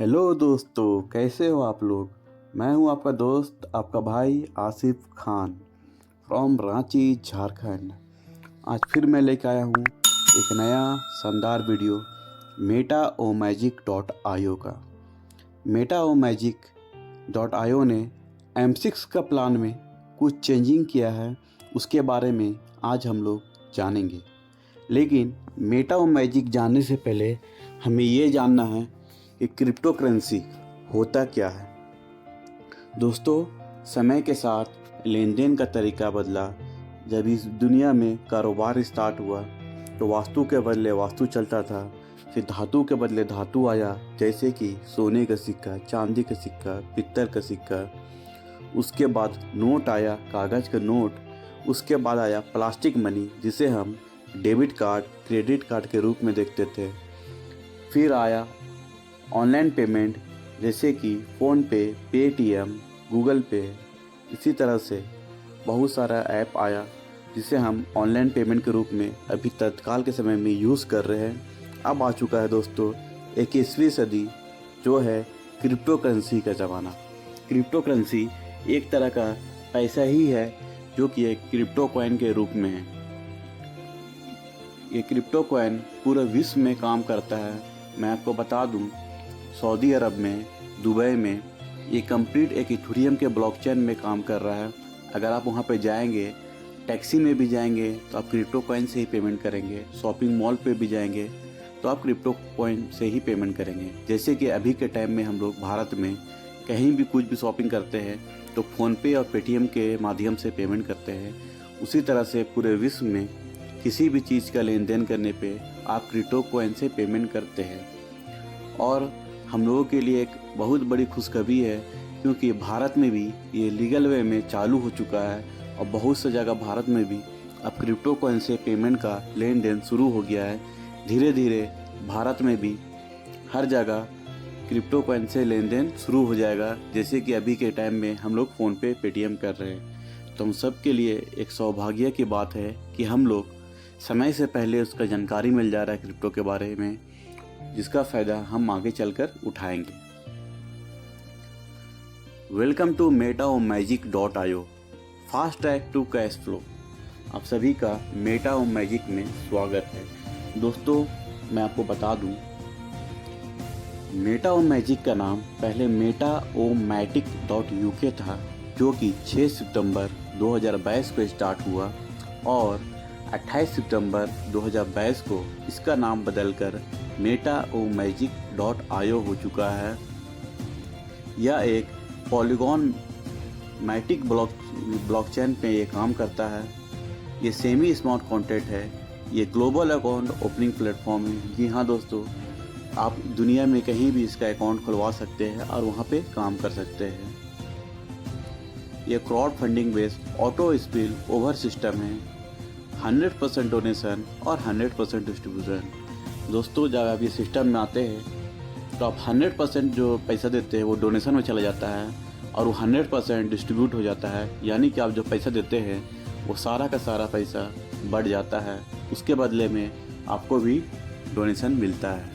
Hello दोस्तों, कैसे हो आप लोग। मैं हूं आपका दोस्त, आपका भाई आसिफ खान फ्रॉम रांची, झारखंड। आज फिर मैं लेकर आया हूं एक नया शानदार वीडियो MetaOmagic.io का। MetaOmagic.io ने M6 का प्लान में कुछ चेंजिंग किया है, उसके बारे में आज हम लोग जानेंगे। लेकिन MetaOmagic जानने से पहले हमें ये जानना है कि क्रिप्टो करेंसी होता क्या है। दोस्तों, समय के साथ लेन देन का तरीका बदला। जब इस दुनिया में कारोबार स्टार्ट हुआ तो वास्तु के बदले वास्तु चलता था, फिर धातु के बदले धातु आया, जैसे कि सोने का सिक्का, चांदी का सिक्का, पित्तल का सिक्का। उसके बाद नोट आया, कागज़ का नोट। उसके बाद आया प्लास्टिक मनी, जिसे हम डेबिट कार्ड, क्रेडिट कार्ड के रूप में देखते थे। फिर आया ऑनलाइन पेमेंट, जैसे कि फ़ोनपे, पेटीएम, गूगल पे। इसी तरह से बहुत सारा ऐप आया जिसे हम ऑनलाइन पेमेंट के रूप में अभी तत्काल के समय में यूज़ कर रहे हैं। अब आ चुका है दोस्तों 21वीं सदी, जो है क्रिप्टो करेंसी का ज़माना। क्रिप्टो करेंसी एक तरह का पैसा ही है जो कि एक क्रिप्टो कॉइन के रूप में है। ये क्रिप्टो कॉइन पूरे विश्व में काम करता है। मैं आपको बता दूं, सऊदी अरब में, दुबई में ये कंप्लीट एक इथेरियम के ब्लॉकचेन में काम कर रहा है। अगर आप वहाँ पे जाएंगे, टैक्सी में भी जाएंगे तो आप क्रिप्टो कॉइन से ही पेमेंट करेंगे। शॉपिंग मॉल पे भी जाएंगे तो आप क्रिप्टो कॉइन से ही पेमेंट करेंगे। जैसे कि अभी के टाइम में हम लोग भारत में कहीं भी कुछ भी शॉपिंग करते हैं तो फ़ोनपे और पेटीएम के माध्यम से पेमेंट करते हैं। उसी तरह से पूरे विश्व में किसी भी चीज़ का लेन देन करने पे आप क्रिप्टो कॉइन से पेमेंट करते हैं। और हम लोगों के लिए एक बहुत बड़ी खुशखबरी है, क्योंकि भारत में भी ये लीगल वे में चालू हो चुका है और बहुत सी जगह भारत में भी अब क्रिप्टो कॉइन से पेमेंट का लेन देन शुरू हो गया है। धीरे धीरे भारत में भी हर जगह क्रिप्टो कॉइन से लेन देन शुरू हो जाएगा, जैसे कि अभी के टाइम में हम लोग फ़ोनपे, पेटीएम कर रहे हैं। तो हम सब के लिए एक सौभाग्य की बात है कि हम लोग समय से पहले उसका जानकारी मिल जा रहा है क्रिप्टो के बारे में, जिसका फ़ायदा हम आगे चलकर उठाएंगे। Welcome to MetaOmagic.io, fast track to cash flow. आप सभी का MetaOmagic में स्वागत है। दोस्तों, मैं आपको बता दूं, MetaOmagic का नाम पहले MetaOmatic.uk था, जो कि 6 सितंबर 2022 को स्टार्ट हुआ और 28 सितंबर 2022 को इसका नाम बदलकर MetaOmagic.io हो चुका है। यह एक पॉलीगॉन मैटिक ब्लॉकचेन पे ये काम करता है। ये सेमी स्मार्ट कॉन्ट्रैक्ट है। ये ग्लोबल अकाउंट ओपनिंग प्लेटफॉर्म है। जी हाँ दोस्तों, आप दुनिया में कहीं भी इसका अकाउंट खुलवा सकते हैं और वहाँ पे काम कर सकते हैं। ये crowd funding based auto spill over system है। 100% डोनेशन और 100% डिस्ट्रीब्यूशन। दोस्तों, जब आप ये सिस्टम में आते हैं तो आप 100% जो पैसा देते हैं वो डोनेशन में चला जाता है और वो 100% डिस्ट्रीब्यूट हो जाता है। यानी कि आप जो पैसा देते हैं वो सारा का सारा पैसा बढ़ जाता है, उसके बदले में आपको भी डोनेशन मिलता है।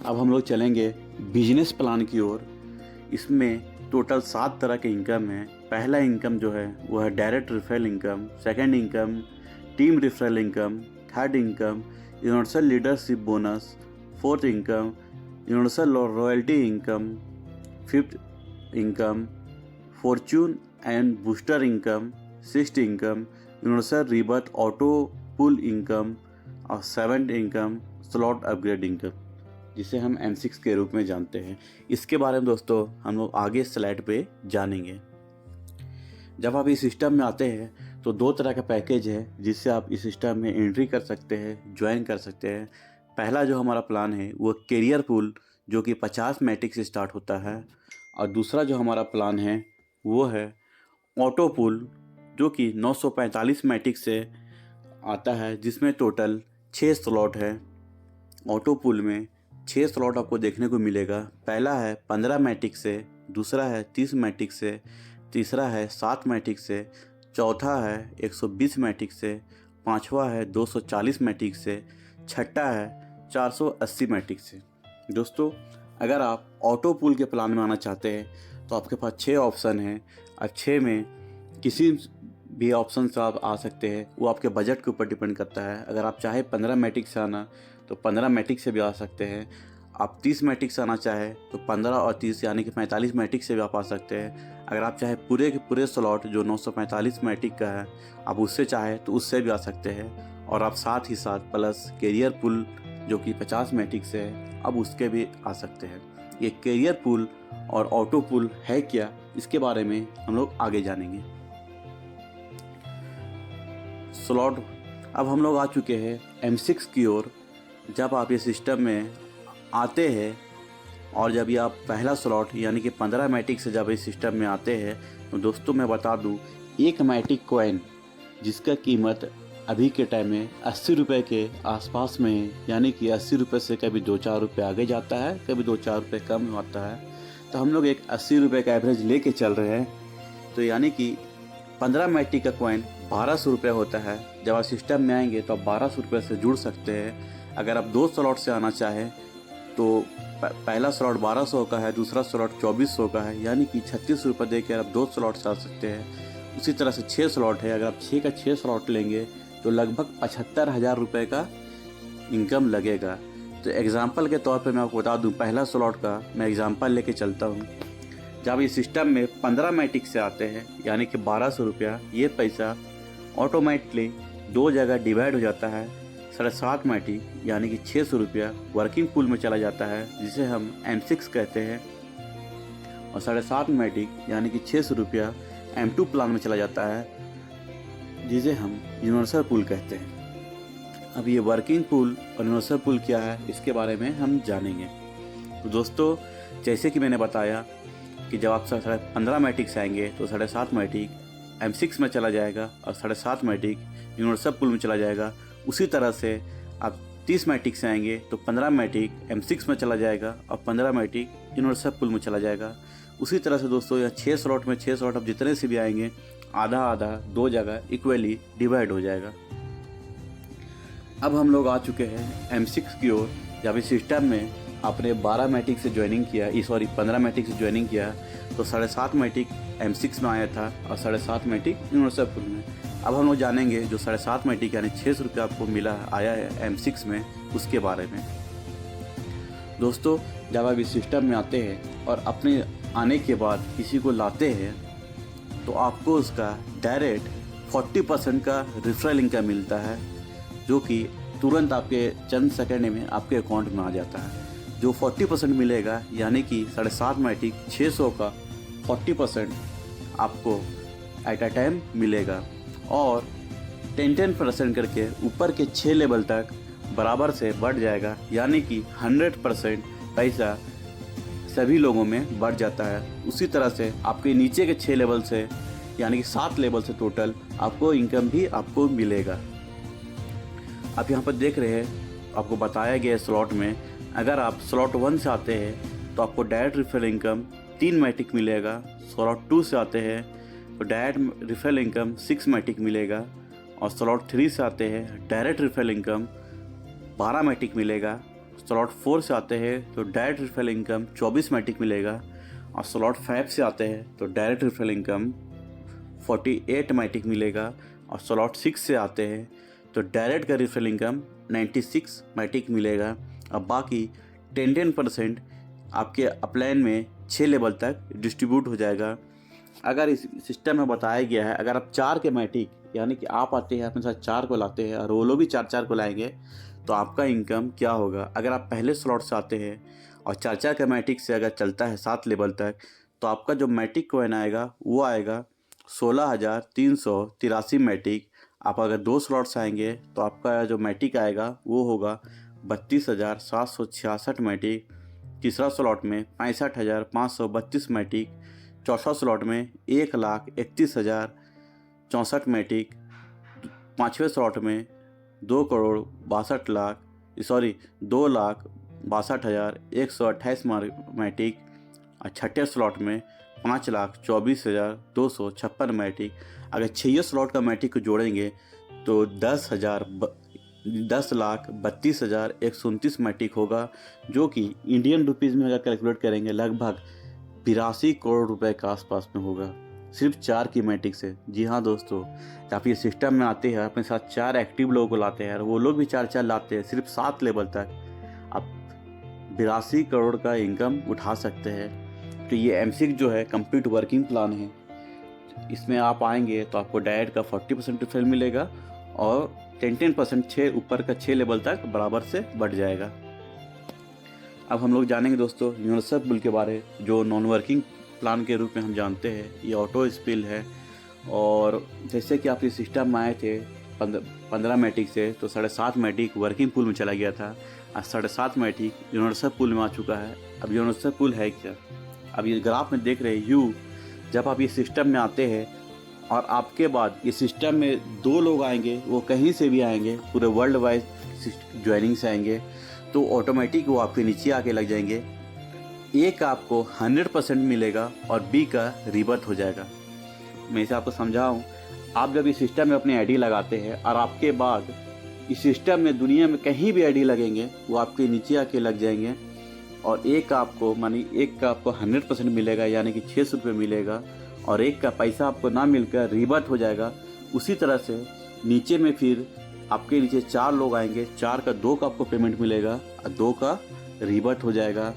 अब हम लोग चलेंगे बिजनेस प्लान की ओर। इसमें टोटल 7 तरह के इनकम है। पहला इनकम जो है वो है direct referral income, second income team referral income, third income universal leadership bonus, fourth income universal royalty income, fifth income fortune and booster income, sixth income universal rebirth auto pool income और seventh income slot upgrade income, जिसे हम M6 के रूप में जानते हैं। इसके बारे में दोस्तों हम लोग आगे स्लाइड पे जानेंगे। जब आप इस सिस्टम में आते हैं तो 2 तरह का पैकेज है जिससे आप इस सिस्टम में एंट्री कर सकते हैं, ज्वाइन कर सकते हैं। पहला जो हमारा प्लान है वो कैरियर पूल, जो कि 50 मैटिक से स्टार्ट होता है, और दूसरा जो हमारा प्लान है वो है ऑटो पूल, जो कि 945 मैटिक से आता है, जिसमें टोटल 6 स्लॉट है। ऑटो पूल में 6 स्लॉट आपको देखने को मिलेगा। पहला है 15 मैटिक से, दूसरा है 30 मैटिक से, तीसरा है 7 मैटिक से, चौथा है 120 मैटिक से, पांचवा है 240 मैटिक से, छठा है 480 मैटिक से। दोस्तों, अगर आप ऑटो पूल के प्लान में आना चाहते हैं तो आपके पास 6 ऑप्शन हैं। अब 6 में किसी भी ऑप्शन से आप आ सकते हैं, वो आपके बजट के ऊपर डिपेंड करता है। अगर आप चाहे 15 मैटिक से आना तो 15 मैटिक से भी आ सकते हैं। आप 30 मैटिक से आना चाहें तो 15 और 30 यानी कि 45 मैटिक से भी आप आ सकते हैं। अगर आप चाहे पूरे के पूरे स्लॉट जो 945 मैटिक का है आप उससे चाहे तो उससे भी आ सकते हैं। और आप साथ ही साथ प्लस कैरियर पुल जो कि 50 मैटिक से है अब उसके भी आ सकते हैं। ये कैरियर पुल और ऑटो पुल है क्या, इसके बारे में हम लोग आगे जानेंगे। स्लॉट अब हम लोग आ चुके हैं M6 की ओर। जब आप ये सिस्टम में आते हैं और जब ये आप पहला स्लॉट यानी कि 15 मैटिक से जब इस सिस्टम में आते हैं तो दोस्तों मैं बता दूं, एक मैटिक कॉइन जिसका कीमत अभी के टाइम में 80 रुपये के आसपास में है, यानी कि 80 रुपये से कभी 2-4 रुपये आगे जाता है, कभी 2-4 रुपये कम होता है। तो हम लोग एक 80 रुपये का एवरेज लेके चल रहे हैं। तो यानी कि 15 मैटिक का कॉइन 1200 रुपये होता है। जब आप सिस्टम में आएंगे तो आप 1200 रुपये से जुड़ सकते हैं। अगर आप 2 स्लॉट से आना चाहें तो पहला स्लॉट 1200 का है, दूसरा स्लॉट 2400 का है, यानी कि 36 रुपये देकर आप 2 स्लॉट से आ सकते हैं। उसी तरह से 6 स्लॉट है, अगर आप 6 का 6 स्लॉट लेंगे तो लगभग 75,000 रुपये का इनकम लगेगा। तो एग्ज़ाम्पल के तौर पे मैं आपको बता दूं, पहला स्लॉट का मैं एग्ज़ाम्पल लेके चलता हूं। जब ये सिस्टम में 15 मैटिक से आते हैं यानी कि 1200 रुपया, ये पैसा ऑटोमेटिकली 2 जगह डिवाइड हो जाता है। 7.5 मैटिक यानी कि 600 रुपया वर्किंग पूल में चला जाता है जिसे हम M6 कहते हैं, और 7.5 मैटिक यानी कि 600 रुपया M2 प्लान में चला जाता है जिसे हम यूनिवर्सल पूल कहते हैं। अब ये वर्किंग पूल और यूनिवर्सल पूल क्या है इसके बारे में हम जानेंगे। तो दोस्तों जैसे कि मैंने बताया कि जब आप 15 मैटिक से आएंगे तो 7.5 मैटिक M6 में चला जाएगा और 7.5 मैटिक यूनिवर्सल पूल में चला जाएगा। उसी तरह से आप 30 मैटिक से आएंगे तो 15 मैटिक M6 में चला जाएगा और 15 मैटिक यूनिवर्सल पूल में चला जाएगा। उसी तरह से दोस्तों यहाँ 6 स्लॉट में 6 स्लॉट आप जितने से भी आएंगे आधा आधा 2 जगह इक्वली डिवाइड हो जाएगा। अब हम लोग आ चुके हैं M6 की ओर। जब इस सिस्टम में आपने 12 मैटिक से ज्वाइनिंग किया, 15 मैटिक से ज्वाइनिंग किया तो 7.5 मैटिक M6 में आया था और 7.5 मैटिक यूनिवर्सल पूल में। अब हम लोग जानेंगे जो 7.5 मैटिक यानी 600 रुपये आपको मिला आया है M6 में, उसके बारे में। दोस्तों जब आप इस सिस्टम में आते हैं और अपने आने के बाद किसी को लाते हैं तो आपको उसका डायरेक्ट 40% का रेफरल इनकम मिलता है, जो कि तुरंत आपके चंद सेकंड में आपके अकाउंट में आ जाता है। जो 40% मिलेगा यानी कि 7.5 मैटिक 600 का 40% आपको एट अ टाइम मिलेगा, और 10% करके ऊपर के 6 लेवल तक बराबर से बढ़ जाएगा, यानी कि 100% पैसा सभी लोगों में बढ़ जाता है। उसी तरह से आपके नीचे के 6 लेवल से यानी कि 7 लेवल से टोटल आपको इनकम भी आपको मिलेगा। आप यहाँ पर देख रहे हैं आपको बताया गया स्लॉट में, अगर आप स्लॉट 1 से आते हैं तो आपको डायरेक्ट रेफरल इनकम 3 मैटिक मिलेगा। स्लॉट 2 से आते हैं तो डायरेक्ट रेफरल इनकम 6 मैटिक मिलेगा, और स्लॉट 3 से आते हैं डायरेक्ट रेफरल इनकम 12 मैटिक मिलेगा। स्लॉट 4 से आते हैं तो डायरेक्ट रेफरल इनकम 24 मैटिक मिलेगा, और स्लॉट 5 से आते हैं तो डायरेक्ट रेफरल इनकम 48 मैटिक मिलेगा, और स्लॉट 6 से आते हैं तो डायरेक्ट का रेफरल इनकम 96 मैटिक मिलेगा। अब बाकी 10% आपके अपलाइन में 6 लेवल तक डिस्ट्रीब्यूट हो जाएगा। अगर इस सिस्टम में बताया गया है, अगर आप 4 के मैटिक यानी कि आप आते हैं अपने साथ 4 को लाते हैं और वो लोग भी 4-4 को लाएंगे तो आपका इनकम क्या होगा। अगर आप पहले स्लॉट से आते हैं और 4-4 का मैटिक से अगर चलता है 7 लेवल तक तो आपका जो मैटिक कॉइन आएगा वो आएगा 16,383 मैटिक। आप अगर 2 स्लॉट से आएंगे तो आपका जो मैटिक आएगा वो होगा 32,766 मैटिक। तीसरा स्लॉट में 65,532 मैटिक। चौथा स्लॉट में 1,31,064 मैटिक। पाँचवें स्लॉट में 2,62,128 मैटिक। और छठे स्लॉट में 5,24,256 मैटिक। अगर 6 स्लॉट का मैटिक को जोड़ेंगे तो 10,000 10,32,129 मैट्रिक होगा, जो कि इंडियन रुपीज़ में अगर कैलकुलेट करेंगे लगभग 82 करोड़ रुपए के आसपास में होगा, सिर्फ 4 की मैट्रिक से। जी हाँ दोस्तों, आप ये सिस्टम में आते हैं, अपने साथ 4 एक्टिव लोगों को लाते हैं और वो लोग भी 4 लाते हैं, सिर्फ 7 लेवल तक आप 82 करोड़ का इनकम उठा सकते हैं। तो ये एमसीक जो है कंप्लीट वर्किंग प्लान है। इसमें आप आएंगे तो आपको डायरेक्ट का 40% रिफंड मिलेगा और 10% 6 ऊपर का 6 लेवल तक बराबर से बढ़ जाएगा। अब हम लोग जानेंगे दोस्तों यूनिवर्सल पुल के बारे, जो नॉन वर्किंग प्लान के रूप में हम जानते हैं। ये ऑटो स्पिल है और जैसे कि आप इस सिस्टम में आए थे 15 मैट्रिक से, तो 7.5 मैट्रिक वर्किंग पुल में चला गया था। आज 7.5 मैट्रिक यूनिवर्सल पुल में आ चुका है। अब यूनिवर्सल पुल है क्या? अब ये ग्राफ में देख रहे हैं जब आप ये सिस्टम में आते हैं और आपके बाद ये सिस्टम में 2 लोग आएंगे, वो कहीं से भी आएंगे, पूरे वर्ल्ड वाइड ज्वाइनिंग से आएंगे, तो ऑटोमेटिक वो आपके नीचे आके लग जाएंगे। ए का आपको 100% मिलेगा और बी का रिबर्थ हो जाएगा। मैं इसे आपको समझाऊँ, आप जब इस सिस्टम में अपनी आईडी लगाते हैं और आपके बाद इस सिस्टम में दुनिया में कहीं भी आईडी लगेंगे, वो आपके नीचे आके लग जाएंगे और एक का आपको 100% मिलेगा, यानी कि 600 रुपये मिलेगा, और एक का पैसा आपको ना मिलकर रिबर्थ हो जाएगा। उसी तरह से नीचे में फिर आपके नीचे 4 लोग आएंगे, 4 का 2 का आपको पेमेंट मिलेगा और 2 का रिबर्थ हो जाएगा।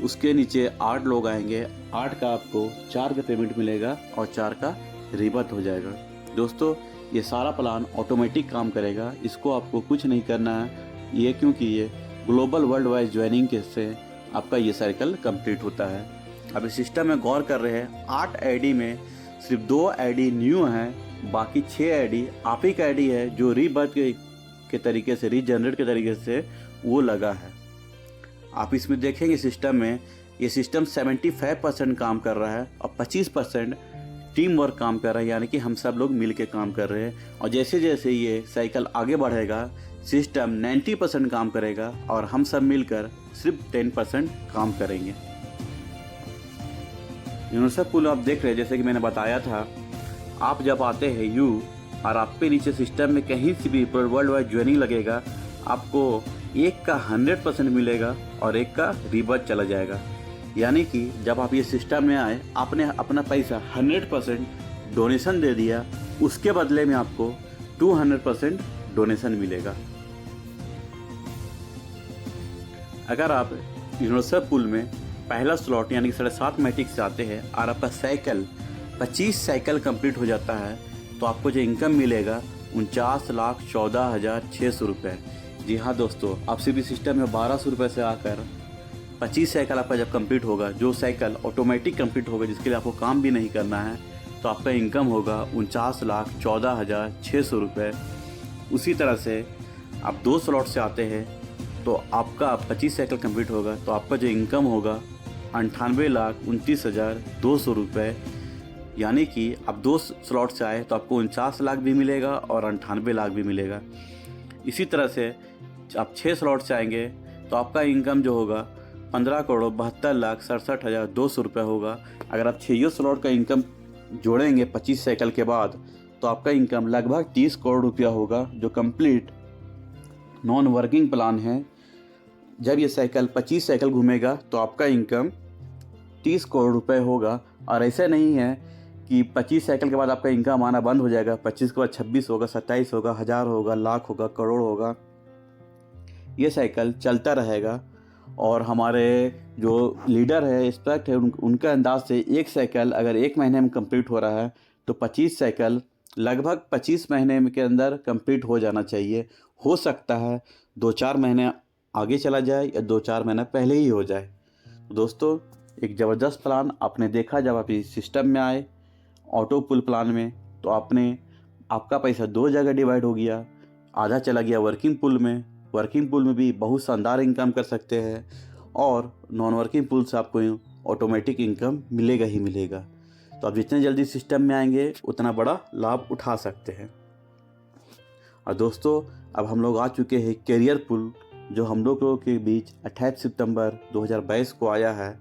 उसके नीचे 8 लोग आएंगे, 8 का आपको 4 का पेमेंट मिलेगा और 4 का रिबर्थ हो जाएगा। दोस्तों ये सारा प्लान ऑटोमेटिक काम करेगा, इसको आपको कुछ नहीं करना है, ये क्योंकि ये ग्लोबल वर्ल्ड वाइड ज्वाइनिंग के से आपका ये साइकिल कंप्लीट होता है। अब इस सिस्टम में गौर कर रहे हैं, 8 आईडी में सिर्फ 2 आईडी न्यू हैं, बाकी 6 आईडी आप ही का आईडी है जो रीबर्थ के तरीके से, रीजनरेट के तरीके से वो लगा है। आप इसमें देखेंगे सिस्टम में ये सिस्टम 75% काम कर रहा है और 25% टीम वर्क काम कर रहा है, यानी कि हम सब लोग मिल के काम कर रहे हैं। और जैसे जैसे ये साइकिल आगे बढ़ेगा सिस्टम 90% काम करेगा और हम सब मिलकर सिर्फ 10% काम करेंगे। यूनिवर्सल पुल आप देख रहे हैं, जैसे कि मैंने बताया था, आप जब आते हैं और आप पे नीचे सिस्टम में कहीं से भी वर्ल्ड वाइड ज्वाइनिंग लगेगा, आपको एक का 100% मिलेगा और एक का रिबर्थ चला जाएगा। यानी कि जब आप ये सिस्टम में आए, आपने अपना पैसा 100% डोनेशन दे दिया, उसके बदले में आपको 200% डोनेशन मिलेगा। अगर आप यूनिवर्सल पुल में पहला स्लॉट यानी कि 7.5 मैट्रिक से आते हैं और आपका साइकिल 25 साइकिल कंप्लीट हो जाता है, तो आपको जो इनकम मिलेगा 49,14,600 रुपये। जी हाँ दोस्तों, आप सिर्फ सिस्टम में 1200 रुपये से आकर 25 साइकिल आपका जब कंप्लीट होगा, जो साइकिल ऑटोमेटिक कंप्लीट होगा, जिसके लिए आपको काम भी नहीं करना है, तो आपका इनकम होगा 49,14,600 रुपये। उसी तरह से आप 2 स्लॉट से आते हैं तो आपका 25 साइकिल कंप्लीट होगा, तो आपका जो इनकम होगा 98,29,200 रुपये। यानी कि आप 2 स्लॉट से आए तो आपको 49 लाख भी मिलेगा और 98 लाख भी मिलेगा। इसी तरह से आप 6 स्लॉट से आएंगे तो आपका इनकम जो होगा 15,72,67,200 रुपये होगा। अगर आप 6 स्लॉट का इनकम जोड़ेंगे 25 साइकिल के बाद, तो आपका इनकम लगभग 30 करोड़ रुपया होगा, जो कंप्लीट नॉन वर्किंग प्लान है। जब ये साइकिल 25 साइकिल घूमेगा तो आपका इनकम 30 करोड़ रुपए होगा। और ऐसा नहीं है कि 25 साइकिल के बाद आपका इनकम आना बंद हो जाएगा, 25 के बाद 26 होगा, 27 होगा, 1000 होगा, लाख होगा, करोड़ होगा। ये साइकिल चलता रहेगा। और हमारे जो लीडर है, एक्सपर्ट है, उनके अंदाज से एक साइकिल अगर 1 महीने में कंप्लीट हो रहा है तो 25 साइकिल लगभग 25 महीने के अंदर कंप्लीट हो जाना चाहिए। हो सकता है 2-4 महीने आगे चला जाए या 2-4 महीने पहले ही हो जाए। दोस्तों एक ज़बरदस्त प्लान आपने देखा जब आप इस सिस्टम में आए ऑटो पुल प्लान में, तो आपका पैसा 2 जगह डिवाइड हो गया। आधा चला गया वर्किंग पुल में। वर्किंग पुल में भी बहुत शानदार इनकम कर सकते हैं और नॉन वर्किंग पुल से आपको ऑटोमेटिक इनकम मिलेगा ही मिलेगा। तो आप जितने जल्दी सिस्टम में आएंगे उतना बड़ा लाभ उठा सकते हैं। और दोस्तों अब हम लोग आ चुके हैं कैरियर पुल, जो हम लोगों के बीच 28 सितंबर 2022 को आया है।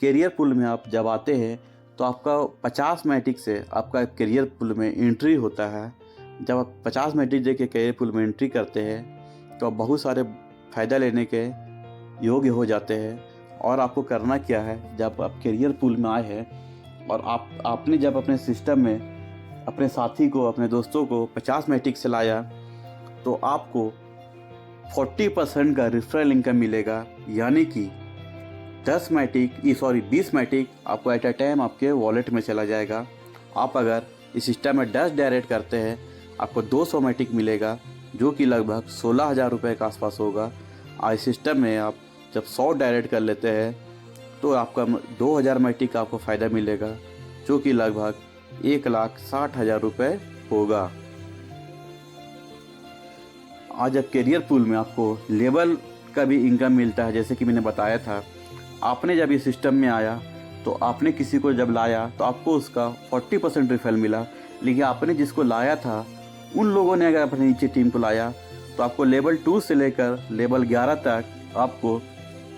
कैरियर पुल में आप जब आते हैं तो आपका 50 मैट्रिक से आपका कैरियर पुल में एंट्री होता है। जब आप 50 मैट्रिक दे के कैरियर पुल में एंट्री करते हैं तो आप बहुत सारे फ़ायदा लेने के योग्य हो जाते हैं। और आपको करना क्या है, जब आप करियर पूल में आए हैं और आपने जब अपने सिस्टम में अपने साथी को, अपने दोस्तों को 50 मैट्रिक से लाया, तो आपको 40% का रेफरल इनकम मिलेगा। यानी कि 20 मैट्रिक आपको एट अ टाइम आपके वॉलेट में चला जाएगा। आप अगर इस सिस्टम में 10 डायरेक्ट करते हैं, आपको 200 मैट्रिक मिलेगा, जो कि लगभग 16,000 रुपये के आसपास होगा। और इस सिस्टम में आप जब 100 डायरेक्ट कर लेते हैं तो आपका 2,000 मैट्रिक का आपको फ़ायदा मिलेगा, जो कि लगभग 1,60,000 रुपये होगा। आज जब करियर पूल में आपको लेवल का भी इनकम मिलता है, जैसे कि मैंने बताया था, आपने जब इस सिस्टम में आया तो आपने किसी को जब लाया तो आपको उसका 40% रिफल मिला। लेकिन आपने जिसको लाया था उन लोगों ने अगर अपने नीचे टीम को लाया तो आपको लेवल 2 से लेकर लेवल 11 तक आपको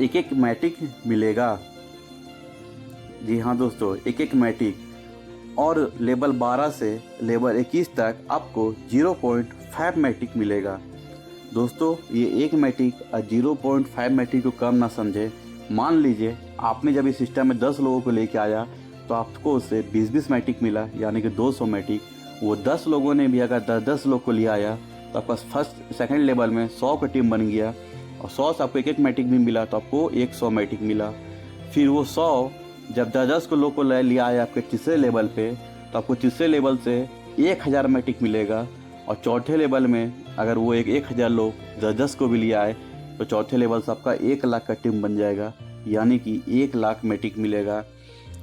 एक एक मैट्रिक मिलेगा। जी हाँ दोस्तों, एक एक मैट्रिक। और लेवल 12 से लेवल 21 तक आपको 0.5 मैट्रिक मिलेगा। दोस्तों, ये एक मैट्रिक और 0.5 मैट्रिक को कम ना समझे। मान लीजिए आपने जब इस सिस्टम में 10 लोगों को लेके आया तो आपको उससे 20-20 मैट्रिक मिला, यानी कि 200 मैट्रिक। वो 10 लोगों ने भी अगर 10-10 लोग को ले आया तो आपका फर्स्ट सेकंड लेवल में 100 का टीम बन गया, और 100 से आपको एक एक मैट्रिक भी मिला तो आपको 100 मैट्रिक मिला। फिर वो 100 जब 10-10 को लोग को ले आया आपके तीसरे लेवल पे, तो आपको तीसरे लेवल से 1,000 मैट्रिक मिलेगा। और चौथे लेवल में अगर वो 1,000 लोग 10-10 को भी ले आए तो चौथे लेवल से आपका 1 लाख का टीम बन जाएगा, यानी कि 1 लाख मैट्रिक मिलेगा।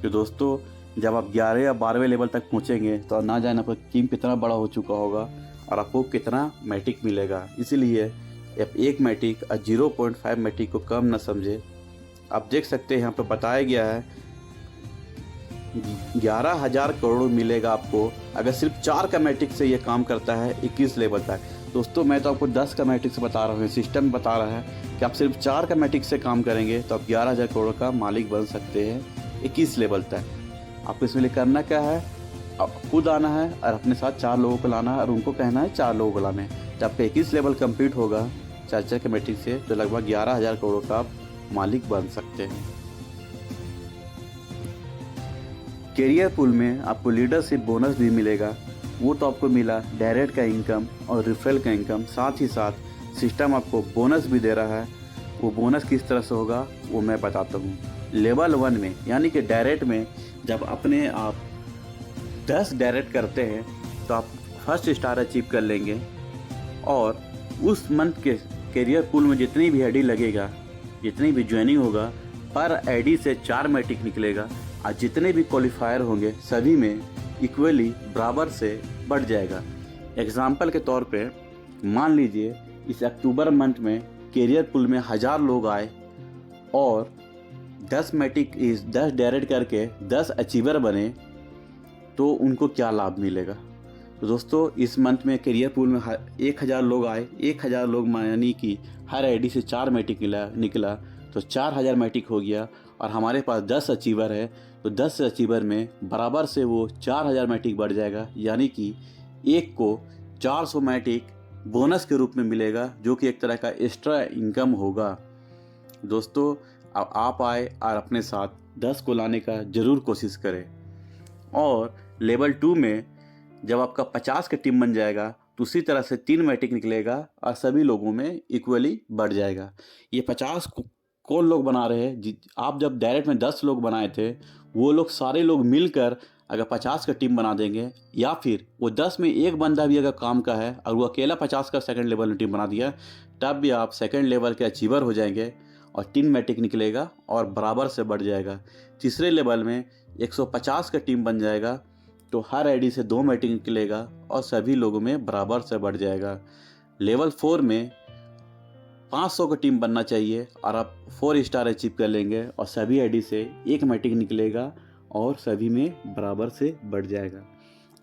तो दोस्तों, जब आप 11 या 12वें लेवल तक पहुंचेंगे तो ना जाने आपका टीम कितना बड़ा हो चुका होगा और आपको कितना मैट्रिक मिलेगा। इसीलिए आप एक मैट्रिक और 0.5 मैट्रिक को कम ना समझे। आप देख सकते हैं यहाँ पर बताया गया है 11,000 करोड़ मिलेगा आपको अगर सिर्फ 4 का मैट्रिक से ये काम करता है 21 लेवल तक। दोस्तों, मैं तो आपको 10 का मैट्रिक से बता रहा हूँ, सिस्टम बता रहा है कि आप सिर्फ 4 का मैट्रिक से काम करेंगे तो आप 11,000 करोड़ का मालिक बन सकते हैं 21 लेवल तक। आपको इसमें लिए करना क्या है, आप खुद आना है और अपने साथ 4 लोगों को लाना है और उनको कहना है 4 लोगों को लाना है। जब आपका 21 लेवल कंप्लीट होगा 4 के मैट्रिक से, तो लगभग 11,000 करोड़ का आप मालिक बन सकते हैं। करियर पूल में आपको लीडरशिप बोनस भी मिलेगा। वो तो आपको मिला डायरेक्ट का इनकम और रेफरल का इनकम, साथ ही साथ सिस्टम आपको बोनस भी दे रहा है। वो बोनस किस तरह से होगा वो मैं बताता हूँ। लेवल 1 में यानी कि डायरेक्ट में जब अपने आप 10 डायरेक्ट करते हैं तो आप फर्स्ट स्टार अचीव कर लेंगे, और उस मंथ के करियर पूल में जितनी भी आईडी लगेगा, जितनी भी ज्वाइनिंग होगा, पर आईडी से 4 मैट्रिक निकलेगा और जितने भी क्वालिफायर होंगे सभी में इक्वली बराबर से बढ़ जाएगा। एग्जाम्पल के तौर पे मान लीजिए इस अक्टूबर मंथ में करियर पूल में 1000 लोग आए और 10 मैट्रिक 10 डायरेक्ट करके 10 अचीवर बने, तो उनको क्या लाभ मिलेगा। तो दोस्तों, इस मंथ में करियर पूल में 1000 लोग आए, 1000 लोग यानी कि हर आईडी से 4 मैट्रिक निकला तो 4000 मैट्रिक हो गया, और हमारे पास 10 अचीवर है तो 10 अचीवर में बराबर से वो 4000 मैट्रिक बढ़ जाएगा, यानी कि एक को 400 मैट्रिक बोनस के रूप में मिलेगा, जो कि एक तरह का एक्स्ट्रा इनकम होगा। दोस्तों, अब आप आए और अपने साथ 10 को लाने का ज़रूर कोशिश करें। और लेवल 2 में जब आपका 50 का टीम बन जाएगा तो उसी तरह से 3 मैट्रिक निकलेगा और सभी लोगों में इक्वली बढ़ जाएगा। ये 50 कौन लोग बना रहे हैं, आप जब डायरेक्ट में 10 लोग बनाए थे, वो लोग सारे लोग मिलकर अगर 50 का टीम बना देंगे, या फिर वो 10 में एक बंदा भी अगर काम का है और वो अकेला 50 का सेकंड लेवल में टीम बना दिया, तब भी आप सेकंड लेवल के अचीवर हो जाएंगे और 3 मैट्रिक निकलेगा और बराबर से बढ़ जाएगा। तीसरे लेवल में 150 का टीम बन जाएगा तो हर आईडी से 2 मैट्रिक निकलेगा और सभी लोगों में बराबर से बढ़ जाएगा। लेवल 4 में 500 का टीम बनना चाहिए और आप 4 स्टार अचीव कर लेंगे और सभी आईडी से 1 मैट्रिक निकलेगा और सभी में बराबर से बढ़ जाएगा।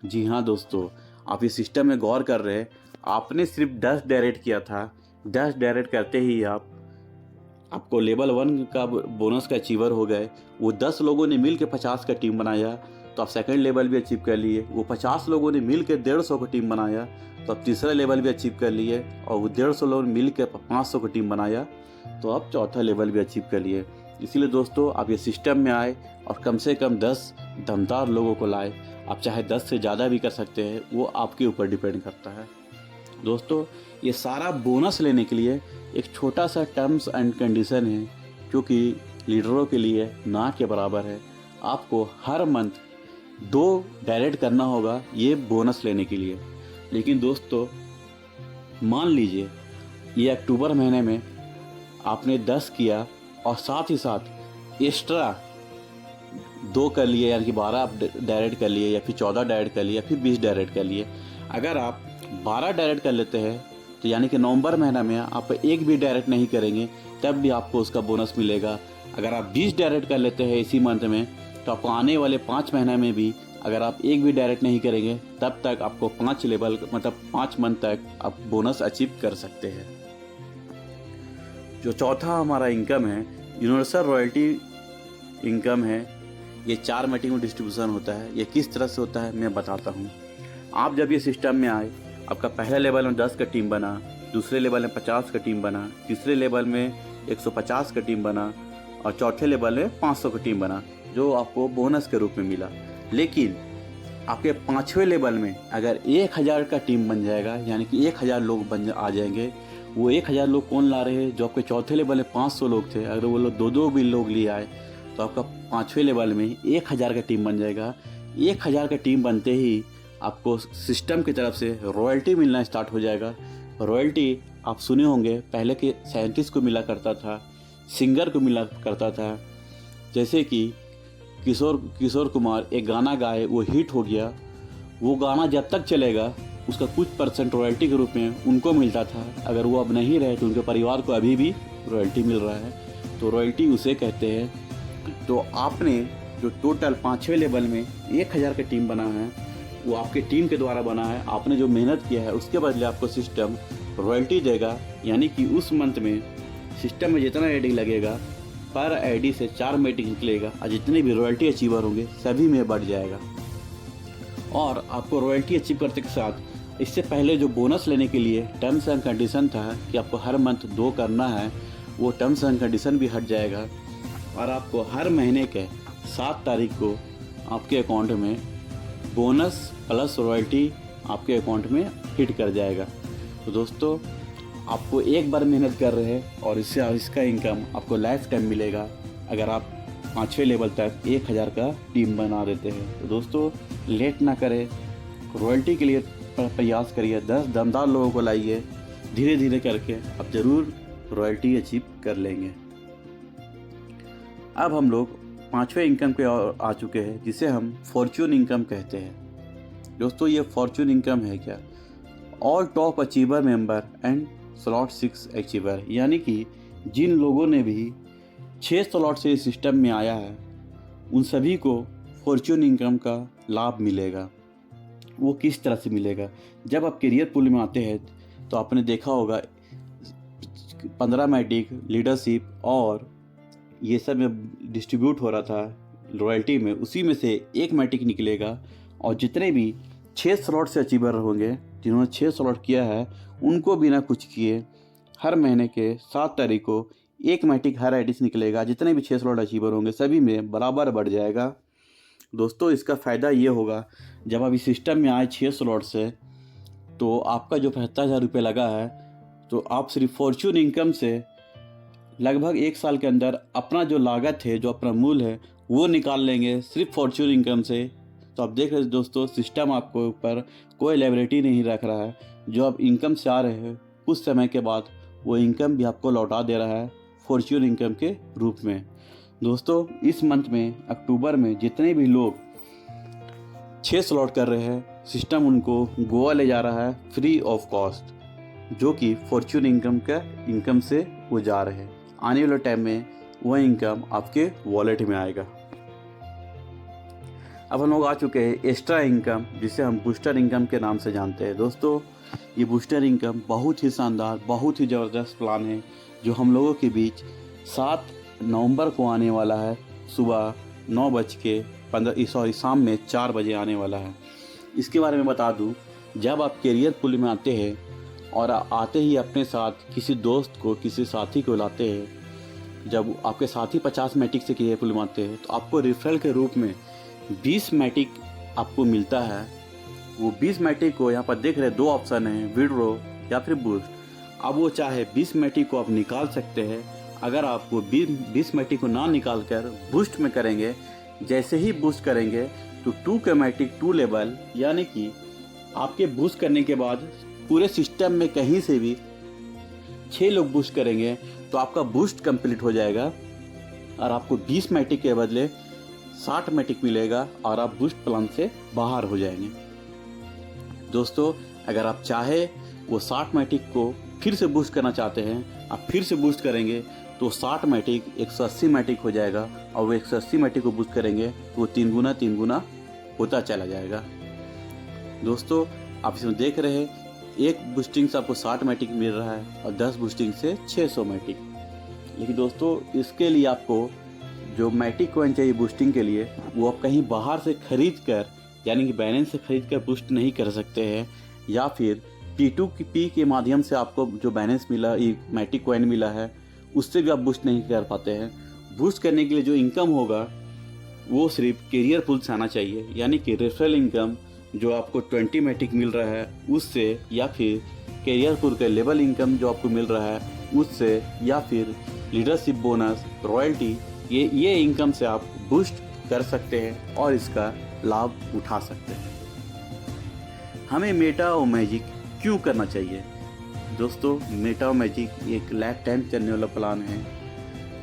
जी हाँ दोस्तों, आप इस सिस्टम में गौर कर रहे हैं। आपने सिर्फ 10 डायरेक्ट किया था, 10 डायरेक्ट करते ही आपको लेवल 1 का बोनस का अचीवर हो गए। वो 10 लोगों ने मिल के 50 का टीम बनाया तो आप सेकंड लेवल भी अचीव कर लिए। वो 50 लोगों ने मिल के 150 का टीम बनाया तो आप तीसरा लेवल भी अचीव कर लिए। और वो 150 लोगों ने मिल के 500 का टीम बनाया तो आप चौथा लेवल भी अचीव कर लिए। इसीलिए दोस्तों आप ये सिस्टम में आए और कम से कम 10 दमदार लोगों को लाए। आप चाहे 10 से ज़्यादा भी कर सकते हैं, वो आपके ऊपर डिपेंड करता है। दोस्तों ये सारा बोनस लेने के लिए एक छोटा सा टर्म्स एंड कंडीशन है जो कि लीडरों के लिए ना के बराबर है। आपको हर मंथ 2 डायरेक्ट करना होगा ये बोनस लेने के लिए। लेकिन दोस्तों मान लीजिए ये अक्टूबर महीने में आपने 10 किया और साथ ही साथ एक्स्ट्रा 2 कर लिए, यानी कि 12 आप डायरेक्ट कर लिए या फिर 14 डायरेक्ट कर लिए या फिर 20 डायरेक्ट कर लिए। अगर आप 12 डायरेक्ट कर लेते हैं तो यानी कि नवंबर महीना में आप एक भी डायरेक्ट नहीं करेंगे तब भी आपको उसका बोनस मिलेगा। अगर आप 20 डायरेक्ट कर लेते हैं इसी मंथ में तो आपको आने वाले 5 महीने में भी अगर आप एक भी डायरेक्ट नहीं करेंगे तब तक आपको 5 लेवल मतलब 5 मंथ तक आप बोनस अचीव कर सकते हैं। जो चौथा हमारा इनकम है यूनिवर्सल रॉयल्टी इनकम है। ये 4 मीटिंग में डिस्ट्रीब्यूशन होता है। ये किस तरह से होता है मैं बताता हूँ। आप जब ये सिस्टम में आए, आपका पहले लेवल में 10 का टीम बना, दूसरे लेवल में 50 का टीम बना, तीसरे लेवल में 150 का टीम बना और चौथे लेवल में 500 का टीम बना, जो आपको बोनस के रूप में मिला। लेकिन आपके 5वें लेवल में अगर 1000 का टीम बन जाएगा, यानी कि 1000 लोग आ जाएंगे। वो 1000 लोग कौन ला रहे हैं? जो आपके चौथे लेवल में 500 लोग थे, अगर वो लोग 2-2 भी लोग लिए आए तो आपका 5वें लेवल में 1000 का टीम बन जाएगा। 1000 का टीम बनते ही आपको सिस्टम की तरफ से रॉयल्टी मिलना स्टार्ट हो जाएगा। रॉयल्टी आप सुने होंगे पहले के साइंटिस्ट को मिला करता था, सिंगर को मिला करता था। जैसे कि किशोर कुमार एक गाना गाए, वो हिट हो गया, वो गाना जब तक चलेगा उसका कुछ % रॉयल्टी के रूप में उनको मिलता था। अगर वो अब नहीं रहे तो उनके परिवार को अभी भी रॉयल्टी मिल रहा है, तो रॉयल्टी उसे कहते हैं। तो आपने जो टोटल 5वें लेवल में 1000 का टीम बना है वो आपके टीम के द्वारा बना है। आपने जो मेहनत किया है उसके बदले आपको सिस्टम रॉयल्टी देगा, यानी कि उस मंथ में सिस्टम में जितना आईडी लगेगा पर आईडी से 4 मीटिंग निकलेगा और जितने भी रॉयल्टी अचीवर होंगे सभी में बढ़ जाएगा। और आपको रॉयल्टी अचीव करते के साथ इससे पहले जो बोनस लेने के लिए टर्म्स एंड कंडीशन था कि आपको हर मंथ 2 करना है, वो टर्म्स एंड कंडीशन भी हट जाएगा और आपको हर महीने के 7 तारीख को आपके अकाउंट में बोनस प्लस रॉयल्टी आपके अकाउंट में हिट कर जाएगा। तो दोस्तों आपको एक बार मेहनत कर रहे हैं और इसका इनकम आपको लाइफ टाइम मिलेगा अगर आप 5वें लेवल तक 1000 का टीम बना देते हैं। तो दोस्तों लेट ना करें, रॉयल्टी के लिए प्रयास करिए, 10 दमदार लोगों को लाइए, धीरे धीरे करके आप ज़रूर रॉयल्टी अचीव कर लेंगे। अब हम लोग 5वें इनकम पे आ चुके हैं जिसे हम फॉर्च्यून इनकम कहते हैं। दोस्तों ये फॉर्च्यून इनकम है क्या? All top achiever member and slot 6 achiever, यानी कि जिन लोगों ने भी 6 स्लॉट से सिस्टम में आया है उन सभी को फॉर्च्यून इनकम का लाभ मिलेगा। वो किस तरह से मिलेगा? जब आप करियर पूल में आते हैं तो आपने देखा होगा 15 मैटिक लीडरशिप और ये सब में डिस्ट्रीब्यूट हो रहा था रॉयल्टी में, उसी में से एक मैटिक निकलेगा और जितने भी 6 स्लॉट से अचीवर होंगे, जिन्होंने 6 स्लॉट किया है, उनको बिना कुछ किए हर महीने के 7 तारीख को एक मैटिक हर आईडी से निकलेगा। जितने भी 6 स्लॉट अचीवर होंगे सभी में बराबर बढ़ जाएगा। दोस्तों इसका फ़ायदा ये होगा, जब आप इस सिस्टम में आए 6 स्लॉट से तो आपका जो 75,000 रुपये लगा है तो आप सिर्फ फॉर्च्यून इनकम से लगभग 1 साल के अंदर अपना जो लागत है, जो अपना मूल है, वो निकाल लेंगे सिर्फ फॉर्च्यून इनकम से। तो आप देख रहे हैं दोस्तों, सिस्टम आपको ऊपर कोई लायबिलिटी नहीं रख रहा है। जो आप इनकम से आ रहे हैं कुछ समय के बाद वो इनकम भी आपको लौटा दे रहा है फॉर्च्यून इनकम के रूप में। दोस्तों इस मंथ में अक्टूबर में जितने भी लोग 6 स्लॉट कर रहे हैं, सिस्टम उनको गोवा ले जा रहा है फ्री ऑफ कॉस्ट, जो कि फॉर्च्यून इनकम से वो जा रहे हैं। आने वाले टाइम में वह इनकम आपके वॉलेट में आएगा। अब हम लोग आ चुके हैं एक्स्ट्रा इनकम, जिसे हम बूस्टर इनकम के नाम से जानते हैं। दोस्तों ये बूस्टर इनकम बहुत ही शानदार, बहुत ही ज़बरदस्त प्लान है जो हम लोगों के बीच 7 नवंबर को आने वाला है सुबह 9:00 शाम में 4 बजे आने वाला है। इसके बारे में बता दूं, जब आप कैरियर पुल में आते हैं और आते ही अपने साथ किसी दोस्त को, किसी साथी को लाते हैं, जब आपके साथी 50 मैटिक से कैरियर पुल में आते हैं तो आपको रेफरल के रूप में 20 मैटिक आपको मिलता है। वो 20 मैटिक को यहाँ पर देख रहे 2 ऑप्शन हैं, विड्रॉ या फिर बूस्ट। अब वो चाहे 20 मैटिक को आप निकाल सकते हैं। अगर आप वो 20 मैटिक को ना निकाल कर बूस्ट में करेंगे, जैसे ही बूस्ट करेंगे तो 2 के मैटिक 2 लेवल, यानी कि आपके बूस्ट करने के बाद पूरे सिस्टम में कहीं से भी 6 लोग बूस्ट करेंगे तो आपका बूस्ट कंप्लीट हो जाएगा और आपको 20 मैटिक के बदले 60 मैटिक मिलेगा और आप बूस्ट प्लान से बाहर हो जाएंगे। दोस्तों, अगर आप चाहे वो 60 मैटिक को फिर से बूस्ट करना चाहते हैं, आप फिर से बूस्ट करेंगे तो 60 मैटिक 180 मैटिक हो जाएगा और वो 180 मैटिक को बूस्ट करेंगे तो वो 3 गुना होता चला जाएगा। दोस्तों, आप इसमें देख रहे हैं एक बूस्टिंग से आपको 60 मैटिक मिल रहा है और 10 बूस्टिंग से 600 मैटिक। लेकिन दोस्तों, इसके लिए आपको जो मैटिक कॉइन चाहिए बूस्टिंग के लिए, वो आप कहीं बाहर से खरीद कर, यानी कि बैलेंस से खरीद कर बूस्ट नहीं कर सकते हैं, या फिर P2P के माध्यम से आपको जो बैलेंस मिला, ये मैटिक कॉइन मिला है, उससे भी आप बूस्ट नहीं कर पाते हैं। बूस्ट करने के लिए जो इनकम होगा वो सिर्फ कैरियर पुल से आना चाहिए, यानी कि रेफरल इनकम जो आपको 20 मैटिक मिल रहा है उससे, या फिर कैरियर पुल का लेवल इनकम जो आपको मिल रहा है उससे, या फिर लीडरशिप बोनस, रॉयल्टी, ये इनकम से आप बूस्ट कर सकते हैं और इसका लाभ उठा सकते हैं। हमें मेटा और मैजिक क्यों करना चाहिए? दोस्तों, मेटा और मैजिक एक लाइफ टाइम चलने वाला प्लान है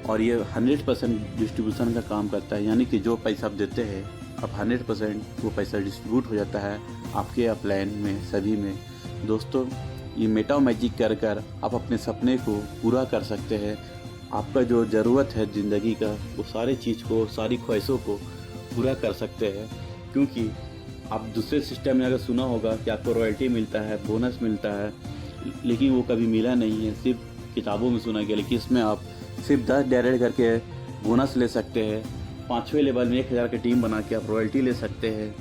और ये 100% डिस्ट्रीब्यूशन का काम करता है, यानी कि जो पैसा आप देते हैं अब 100% वो पैसा डिस्ट्रीब्यूट हो जाता है आपके अपलाइन में, सभी में। दोस्तों, ये मेटा और मैजिक कर कर आप अपने सपने को पूरा कर सकते हैं। आपका जो ज़रूरत है ज़िंदगी का, वो सारी चीज़ को, सारी ख्वाहिशों को पूरा कर सकते हैं। क्योंकि आप दूसरे सिस्टम में अगर सुना होगा कि आपको रॉयल्टी मिलता है, बोनस मिलता है, लेकिन वो कभी मिला नहीं है, सिर्फ किताबों में सुना गया। लेकिन इसमें आप सिर्फ 10 डायरेक्ट करके बोनस ले सकते हैं, 5वें लेवल में 1000 की टीम बना के आप रॉयल्टी ले सकते हैं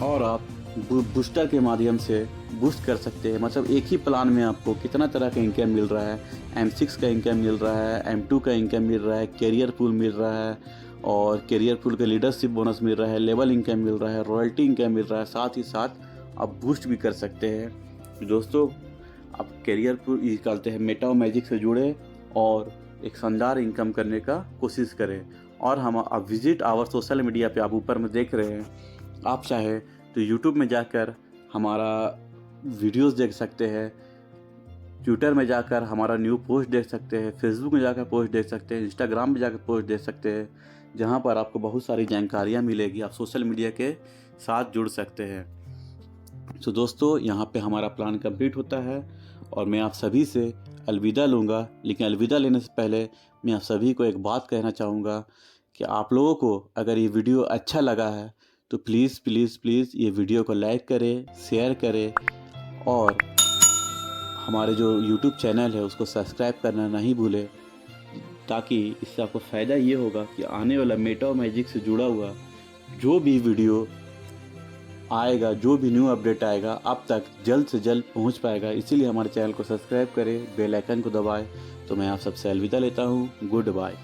और आप बूस्टर के माध्यम से बूस्ट कर सकते हैं। मतलब एक ही प्लान में आपको कितना तरह का इनकम मिल रहा है, M6 का इनकम मिल रहा है, M2 का इनकम मिल रहा है, कैरियर पुल मिल रहा है और कैरियर पुल का लीडरशिप बोनस मिल रहा है, लेवल इनकम मिल रहा है, रॉयल्टी इनकम मिल रहा है, साथ ही साथ आप बूस्ट भी कर सकते हैं। दोस्तों, आप कैरियर पुल निकालते हैं, मेटा और मैजिक से जुड़े और एक शानदार इनकम करने का कोशिश करें। और आप विजिट आवर सोशल मीडिया पे, आप ऊपर में देख रहे हैं, आप चाहे तो यूट्यूब में जाकर हमारा वीडियोस देख सकते हैं, ट्विटर में जाकर हमारा न्यू पोस्ट देख सकते हैं, फेसबुक में जाकर पोस्ट देख सकते हैं, इंस्टाग्राम में जाकर पोस्ट देख सकते हैं, जहां पर आपको बहुत सारी जानकारियां मिलेगी। आप सोशल मीडिया के साथ जुड़ सकते हैं। तो दोस्तों, यहाँ पे हमारा प्लान कंप्लीट होता है और मैं आप सभी से अलविदा लूँगा। लेकिन अलविदा लेने से पहले मैं आप सभी को एक बात कहना चाहूँगा कि आप लोगों को अगर ये वीडियो अच्छा लगा है तो प्लीज़ प्लीज़ प्लीज़ ये वीडियो को लाइक करें, शेयर करें और हमारे जो यूट्यूब चैनल है उसको सब्सक्राइब करना नहीं भूलें, ताकि इससे आपको फ़ायदा ये होगा कि आने वाला मेटा और मैजिक से जुड़ा हुआ जो भी वीडियो आएगा, जो भी न्यू अपडेट आएगा, आप तक जल्द से जल्द पहुंच पाएगा। इसीलिए हमारे चैनल को सब्सक्राइब करें, बेल आइकन को दबाएं। तो मैं आप सबसे अलविदा लेता हूं। Good bye.